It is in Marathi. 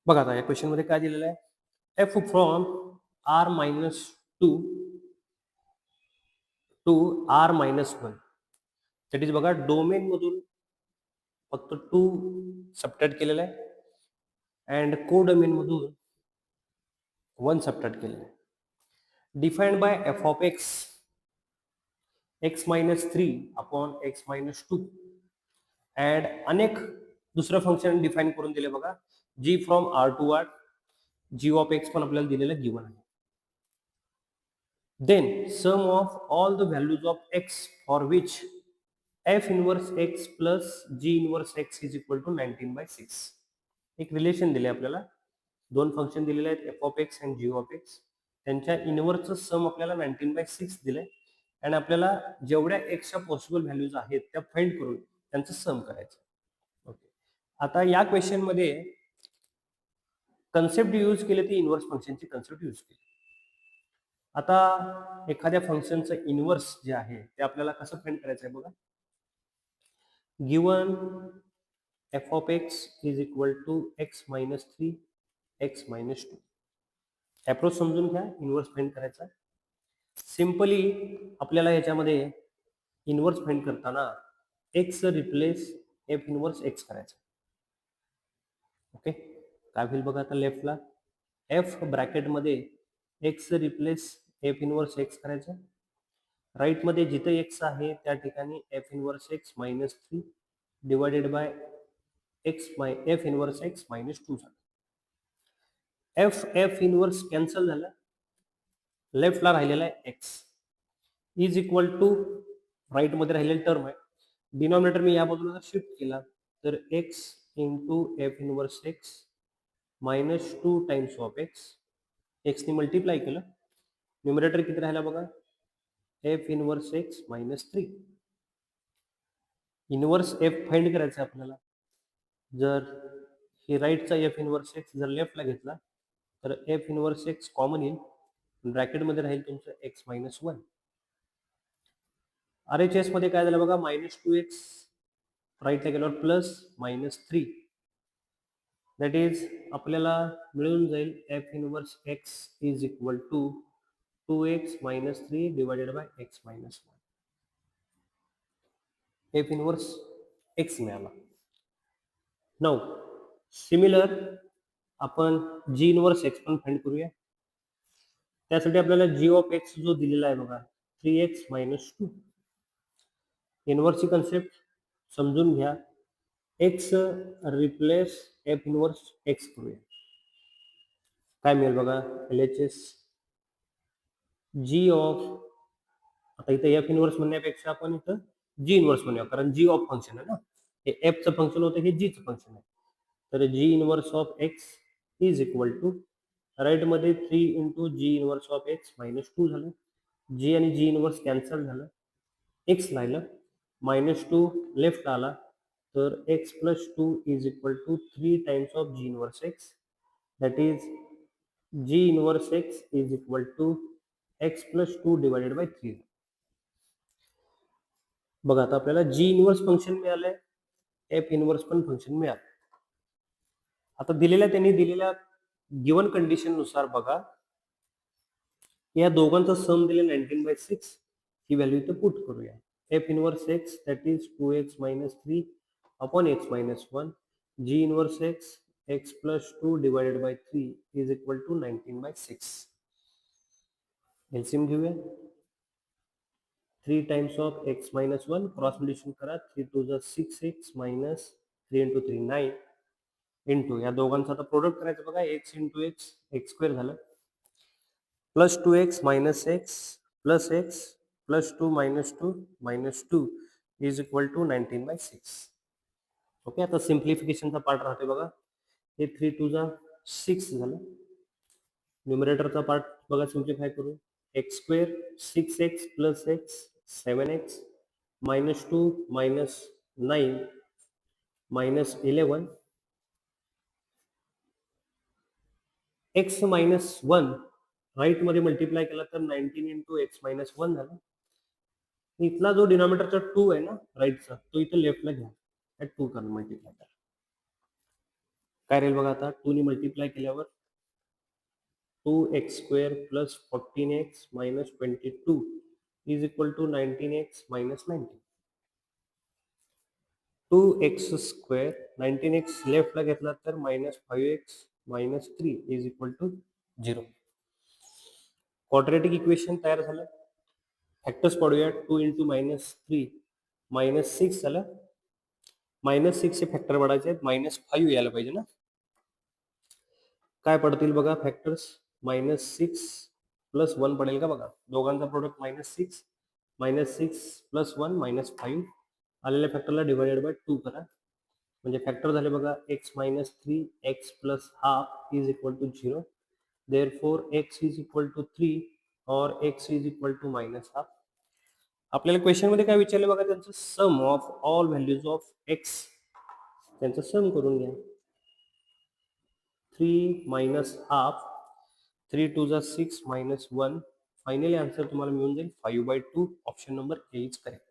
बघा आता या क्वेश्चन मध्ये काय दिलेलं आहे, F from R minus two to R minus one. That is बघा डोमेन मधून फक्त टू सबट्रॅक्ट केलेलं आहे अँड को डोमेन मधून वन सबट्रॅक्ट केलेलं आहे. Defined by f of x minus three upon x minus two and अनेक दुसरं फंक्शन डिफाईन करून दिले बघा, g from R to R, g of x पण आपल्याला दिलेलं गिवन आहे. Then sum of all the values of x for which f inverse x plus g inverse x is equal to 19/6. एक रिलेशन दिले आपल्याला, दोन फंक्शन दिलेले आहेत F of X and G of X, त्यांच्या इनवर्सचं सम आपल्याला 19/6 दिले आणि आपल्याला जेवढ्या एक्सच्या पॉसिबल व्हॅल्यूज आहेत त्या फाइंड करून त्यांचं सम करायचं. ओके, आता या क्वेश्चन मध्ये कन्सेप्ट यूज केले ती इनवर्स फंक्शनची कन्सेप्ट यूज केली. आता एखाद्या फंक्शनचं इनवर्स जे आहे ते आपल्याला कसं फाइंड करायचं आहे बघा. Given f of x is equal to x minus three x minus two. Approach समजून घ्या इनवर्स फाइंड करायचा. सिंपली आपल्याला याच्यामध्ये इनवर्स फाइंड करताना x replace f inverse x करायचं. ओके, काय होईल बघा आता लेफ्टला एफ ब्रॅकेटमध्ये x replace f inverse x करायचं. राईट मध्ये जिथे एक्स आहे त्या ठिकाणी f inverse x minus three divided by f inverse x minus two झालं. एफ इनवर्स कॅन्सल झालं, लेफ्टला राहिलेला आहे X is equal to right मध्ये राहिलेली टर्म आहे, डिनॉमिनेटर मी या बाजूला जर शिफ्ट केला तर x into f inverse x minus two times of x, एक्सने मल्टिप्लाय केलं, न्युमरेटर किती राहिला बघा f inverse x minus three. Inverse f find करायचं आपल्याला. जर ही राईटचा एफ इनवर्स एक्स जर लेफ्टला घेतला तर एफ इनवर्स एक्स कॉमन येईल, ब्रॅकेटमध्ये राहील तुमचं X minus one. R H S मध्ये काय झालं बघा मायनस टू एक्स राईटला गेल्यावर plus minus three, that is आपल्याला मिळून जाईल F inverse x is equal to two x minus three divided by X minus one. F inverse X मिळाला. नाउ सिमिलर आपण जी इनवर्स एक्स पण फाइंड करूया. त्यासाठी आपल्याला जी ऑफ एक्स जो दिलेला आहे बघा थ्री एक्स मायनस टू, इनवर्सची कन्सेप्ट समजून घ्या. X replace f inverse x करूया, काय मिळेल बघा L H S g of, आता इथं एफ इनवर्स म्हणण्यापेक्षा आपण इथं जी इनवर्स म्हणूया, कारण जी ऑफ फंक्शन आहे ना, हे एफचं फंक्शन होतं, हे जीचं फंक्शन आहे. तर g inverse of x is equal to right मध्ये three into g inverse of x minus two झालं, जी आणि जी इनवर्स कॅन्सल झालं, एक्स राहिलं, मायनस टू लेफ्ट आला तर x plus two is equal to three times of g inverse x, that is g inverse x is equal to x plus two divided by three. बघा आता आपल्याला जी इनवर्स फंक्शन मिळालंय, एफ इनवर्स पण फंक्शन मिळालं. आता त्यांनी दिलेल्या गिवन कंडिशन नुसार बघा या दोघांचा सम दिले 19/6, ही व्हॅल्यू इथं पुट करूया. F inverse x that is two x minus three upon x minus one, g inverse x x plus two divided by three is equal to 19/6. LCM घेऊया. Three times of x minus one, cross multiplication करा, थ्री टू जा six x minus three into three nine, into या दोघांचा आता प्रोडक्ट करायचं बघा, x into x x square झालं, plus two x minus X plus two minus two is equal to 19/6. Okay, आता सिम्प्लिफिकेशनचा पार्ट राहते बघा, हे थ्री टू जा सिक्स झालं, न्युमरेटरचा पार्ट बघा सिम्प्लिफाय करू, x square six x plus x seven x minus two minus nine minus 11, x minus one right मध्ये मल्टिप्लाय केला तर 19 इंटू एक्स मायनस वन झालं. इथला जो डिनॉमिनेटरचा टू आहे ना राईटचा, तो इथं लेफ्टला घ्या, टू करून मल्टिप्लाय करा. काय राहील बघा आता 2 ने मल्टिप्लाय केल्यावर 2x² plus 14x minus 22 is equal to 19x minus 19. 2x² 19x लेफ्टला घेतला तर minus 5x minus 3 is equal to 0. Quadratic equation तयार झालं. फॅक्टर्स पाडूया. 2 इंटू मायनस 3 मायनस 6 झालं. मायनस 6 चे फॅक्टर वाढायचे आहेत. मायनस 5 यायला पाहिजे ना. काय पडतील बघा फॅक्टर्स. मायनस 6 प्लस 1 पडेल का बघा. दोघांचा प्रोडक्ट मायनस 6 प्लस 1 मायनस 5. आलेल्या फॅक्टरला डिवायडेड बाय 2 करा. म्हणजे फॅक्टर झाले बघा x minus 3 x plus half is equal to 0. Therefore x is equal to 3 और x is equal to minus half. आपल्याला क्वेश्चन मध्ये काय विचारले बघा, त्यांचं sum of all values of x, त्यांचं सम करून घ्या. 3 मायनस हाफ, 3 टू जा 6 मायनस 1. फायनली आन्सर तुम्हाला मिळून जाईल 5/2. Option number A is correct.